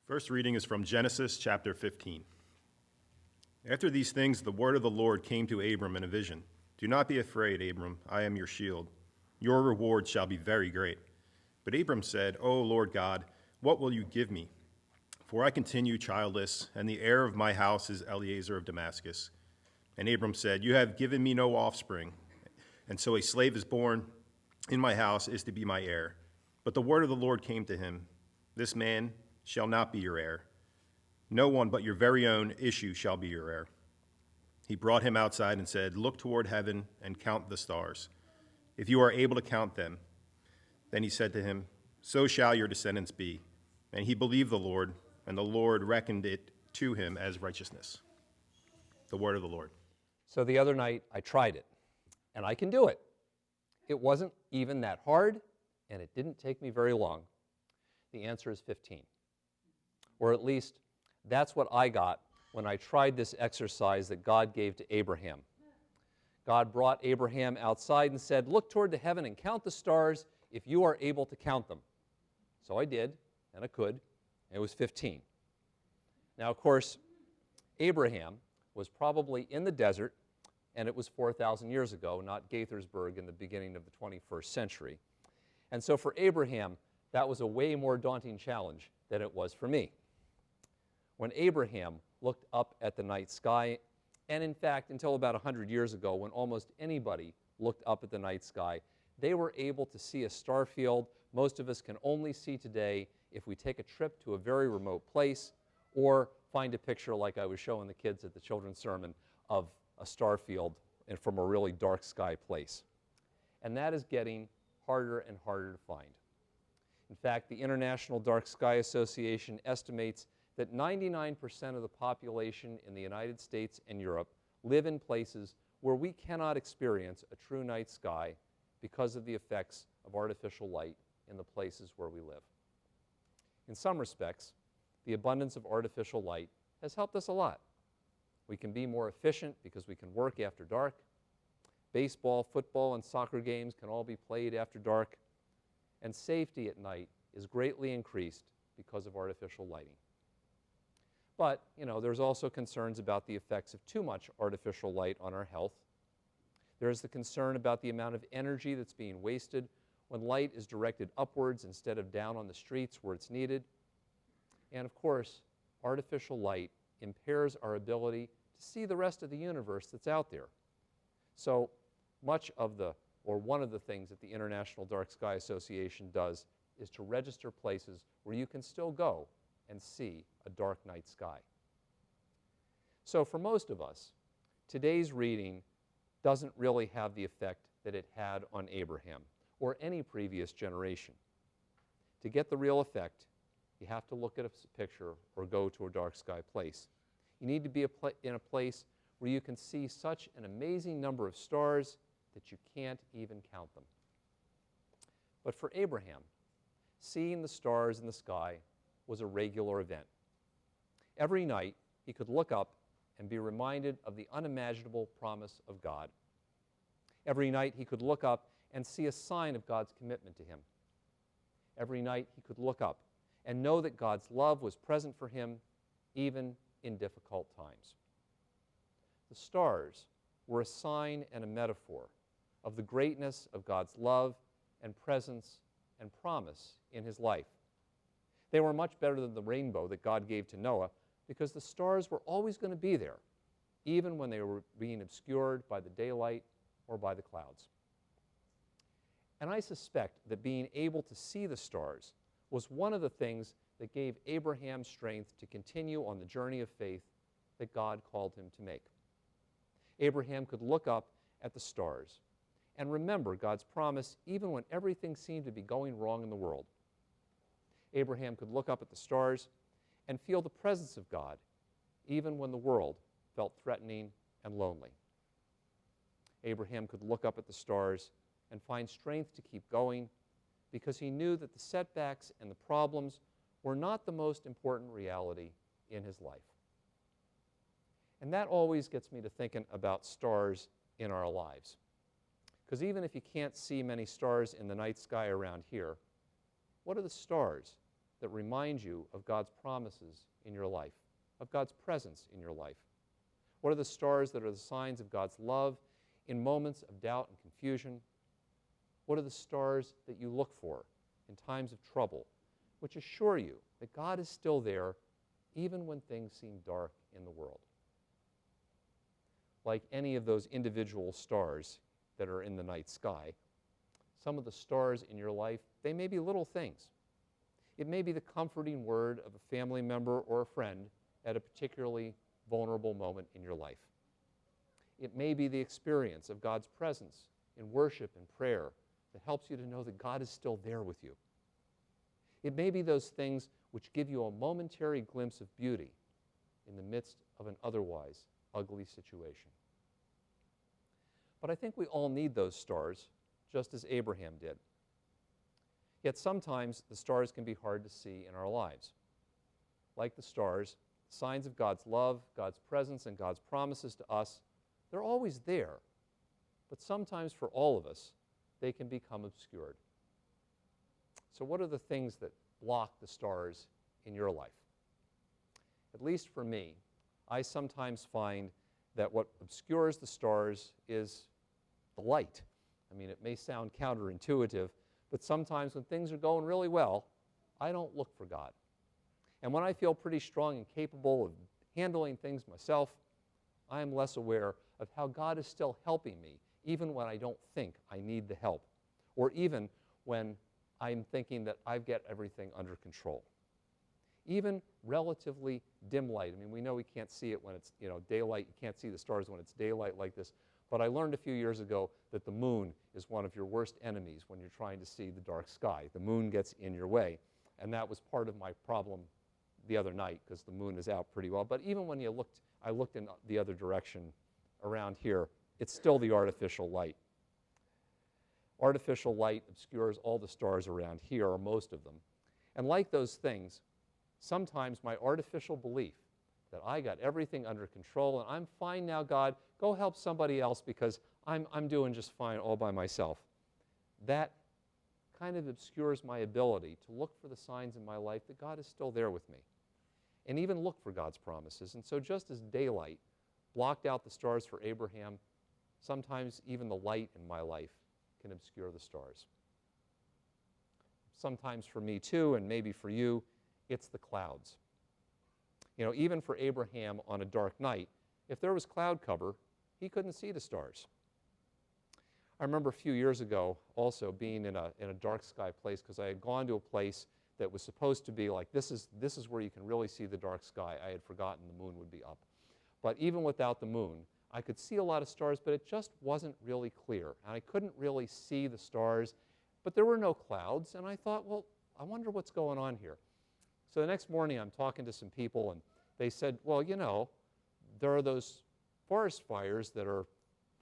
First reading is from Genesis chapter 15. After these things, the word of the Lord came to Abram in a vision. Do not be afraid, Abram, I am your shield. Your reward shall be very great. But Abram said, O Lord God, what will you give me? For I continue childless, and the heir of my house is Eliezer of Damascus. And Abram said, You have given me no offspring, and so a slave is born in my house is to be my heir. But the word of the Lord came to him, This man shall not be your heir. No one but your very own issue shall be your heir. He brought him outside and said, Look toward heaven and count the stars, if you are able to count them. Then he said to him, So shall your descendants be. And he believed the Lord, and the Lord reckoned it to him as righteousness. The word of the Lord. So the other night I tried it, and I can do it. It wasn't even that hard, and it didn't take me very long. The answer is 15. Or at least, that's what I got when I tried this exercise that God gave to Abraham. God brought Abraham outside and said, Look toward the heaven and count the stars if you are able to count them. So I did, and I could, and it was 15. Now, of course, Abraham was probably in the desert, and it was 4,000 years ago, not Gaithersburg in the beginning of the 21st century. And so for Abraham, that was a way more daunting challenge than it was for me. When Abraham looked up at the night sky, and in fact, until about 100 years ago, when almost anybody looked up at the night sky, they were able to see a star field most of us can only see today if we take a trip to a very remote place or find a picture like I was showing the kids at the children's sermon of a star field and from a really dark sky place. And that is getting harder and harder to find. In fact, the International Dark Sky Association estimates that 99% of the population in the United States and Europe live in places where we cannot experience a true night sky because of the effects of artificial light in the places where we live. In some respects, the abundance of artificial light has helped us a lot. We can be more efficient because we can work after dark. Baseball, football, and soccer games can all be played after dark. And safety at night is greatly increased because of artificial lighting. But, there's also concerns about the effects of too much artificial light on our health. There's the concern about the amount of energy that's being wasted when light is directed upwards instead of down on the streets where it's needed. And of course, artificial light impairs our ability to see the rest of the universe that's out there. So much of one of the things that the International Dark Sky Association does is to register places where you can still go and see a dark night sky. So for most of us, today's reading doesn't really have the effect that it had on Abraham or any previous generation. To get the real effect, you have to look at a picture or go to a dark sky place. You need to be in a place where you can see such an amazing number of stars that you can't even count them. But for Abraham, seeing the stars in the sky was a regular event. Every night, he could look up and be reminded of the unimaginable promise of God. Every night, he could look up and see a sign of God's commitment to him. Every night, he could look up and know that God's love was present for him even in difficult times. The stars were a sign and a metaphor of the greatness of God's love and presence and promise in his life. They were much better than the rainbow that God gave to Noah because the stars were always going to be there, even when they were being obscured by the daylight or by the clouds. And I suspect that being able to see the stars was one of the things that gave Abraham strength to continue on the journey of faith that God called him to make. Abraham could look up at the stars and remember God's promise even when everything seemed to be going wrong in the world. Abraham could look up at the stars and feel the presence of God even when the world felt threatening and lonely. Abraham could look up at the stars and find strength to keep going because he knew that the setbacks and the problems were not the most important reality in his life. And that always gets me to thinking about stars in our lives. Because even if you can't see many stars in the night sky around here, what are the stars that remind you of God's promises in your life, of God's presence in your life? What are the stars that are the signs of God's love in moments of doubt and confusion? What are the stars that you look for in times of trouble, which assure you that God is still there even when things seem dark in the world? Like any of those individual stars that are in the night sky, some of the stars in your life, they may be little things. It may be the comforting word of a family member or a friend at a particularly vulnerable moment in your life. It may be the experience of God's presence in worship and prayer that helps you to know that God is still there with you. It may be those things which give you a momentary glimpse of beauty in the midst of an otherwise ugly situation. But I think we all need those stars, just as Abraham did. Yet sometimes the stars can be hard to see in our lives. Like the stars, signs of God's love, God's presence, and God's promises to us, they're always there. But sometimes for all of us, they can become obscured. So what are the things that block the stars in your life? At least for me, I sometimes find that what obscures the stars is the light. I mean, it may sound counterintuitive, but sometimes when things are going really well, I don't look for God. And when I feel pretty strong and capable of handling things myself, I am less aware of how God is still helping me, even when I don't think I need the help, or even when I'm thinking that I've got everything under control. Even relatively dim light. I mean, we know we can't see it when it's daylight. You can't see the stars when it's daylight like this. But I learned a few years ago that the moon is one of your worst enemies when you're trying to see the dark sky. The moon gets in your way. And that was part of my problem the other night because the moon is out pretty well. But even when I looked in the other direction around here, it's still the artificial light. Artificial light obscures all the stars around here, or most of them. And like those things, sometimes my artificial belief that I got everything under control and I'm fine now, God, go help somebody else because I'm doing just fine all by myself. That kind of obscures my ability to look for the signs in my life that God is still there with me and even look for God's promises. And so just as daylight blocked out the stars for Abraham, sometimes even the light in my life can obscure the stars. Sometimes for me too, and maybe for you, it's the clouds. Even for Abraham on a dark night, if there was cloud cover, he couldn't see the stars. I remember a few years ago also being in a dark sky place because I had gone to a place that was supposed to be like, this is where you can really see the dark sky. I had forgotten the moon would be up. But even without the moon, I could see a lot of stars, but it just wasn't really clear. And I couldn't really see the stars, but there were no clouds. And I thought, well, I wonder what's going on here. So the next morning, I'm talking to some people, and they said, well, there are those forest fires that are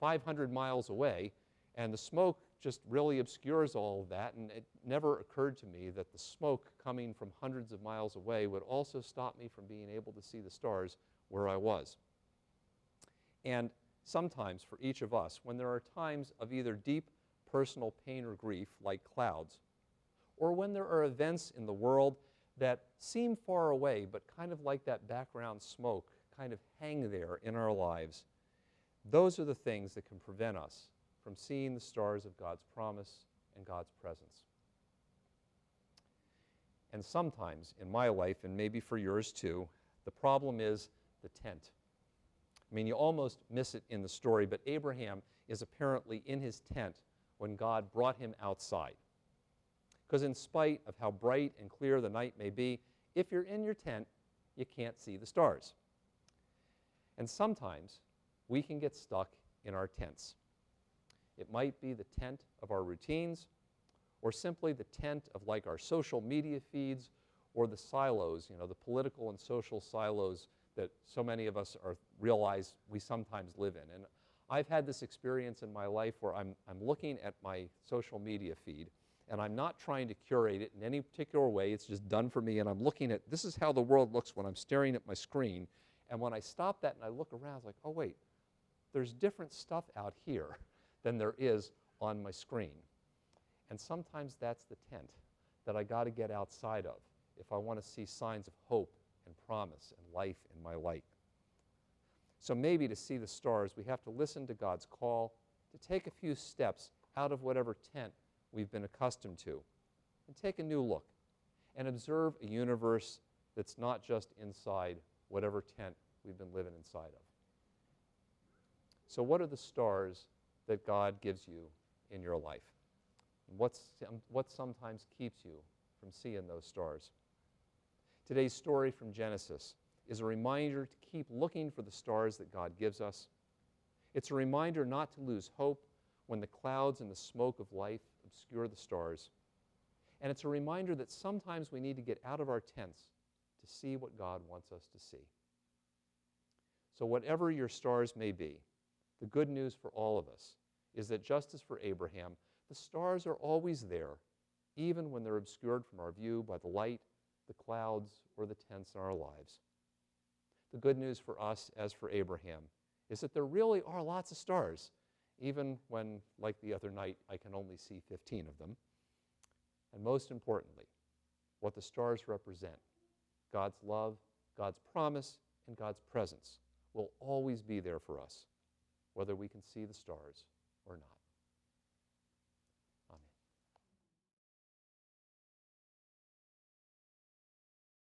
500 miles away, and the smoke just really obscures all of that, and it never occurred to me that the smoke coming from hundreds of miles away would also stop me from being able to see the stars where I was. And sometimes for each of us, when there are times of either deep personal pain or grief, like clouds, or when there are events in the world that seem far away, but kind of like that background smoke, kind of hang there in our lives, those are the things that can prevent us from seeing the stars of God's promise and God's presence. And sometimes in my life, and maybe for yours too, the problem is the tent. I mean, you almost miss it in the story, but Abraham is apparently in his tent when God brought him outside. Because in spite of how bright and clear the night may be, if you're in your tent, you can't see the stars. And sometimes we can get stuck in our tents. It might be the tent of our routines, or simply the tent of like our social media feeds, or the silos, the political and social silos that so many of us realize we sometimes live in. And I've had this experience in my life where I'm looking at my social media feed, and I'm not trying to curate it in any particular way. It's just done for me, and I'm looking at, this is how the world looks when I'm staring at my screen. And when I stop that and I look around, it's like, oh wait, there's different stuff out here than there is on my screen. And sometimes that's the tent that I got to get outside of if I want to see signs of hope and promise and life in my light. So maybe to see the stars, we have to listen to God's call to take a few steps out of whatever tent we've been accustomed to and take a new look and observe a universe that's not just inside whatever tent we've been living inside of. So what are the stars that God gives you in your life? And what sometimes keeps you from seeing those stars? Today's story from Genesis is a reminder to keep looking for the stars that God gives us. It's a reminder not to lose hope when the clouds and the smoke of life obscure the stars. And it's a reminder that sometimes we need to get out of our tents to see what God wants us to see. So whatever your stars may be, the good news for all of us is that just as for Abraham, the stars are always there, even when they're obscured from our view by the light, the clouds, or the tents in our lives. The good news for us, as for Abraham, is that there really are lots of stars, even when, like the other night, I can only see 15 of them. And most importantly, what the stars represent, God's love, God's promise, and God's presence will always be there for us, whether we can see the stars or not.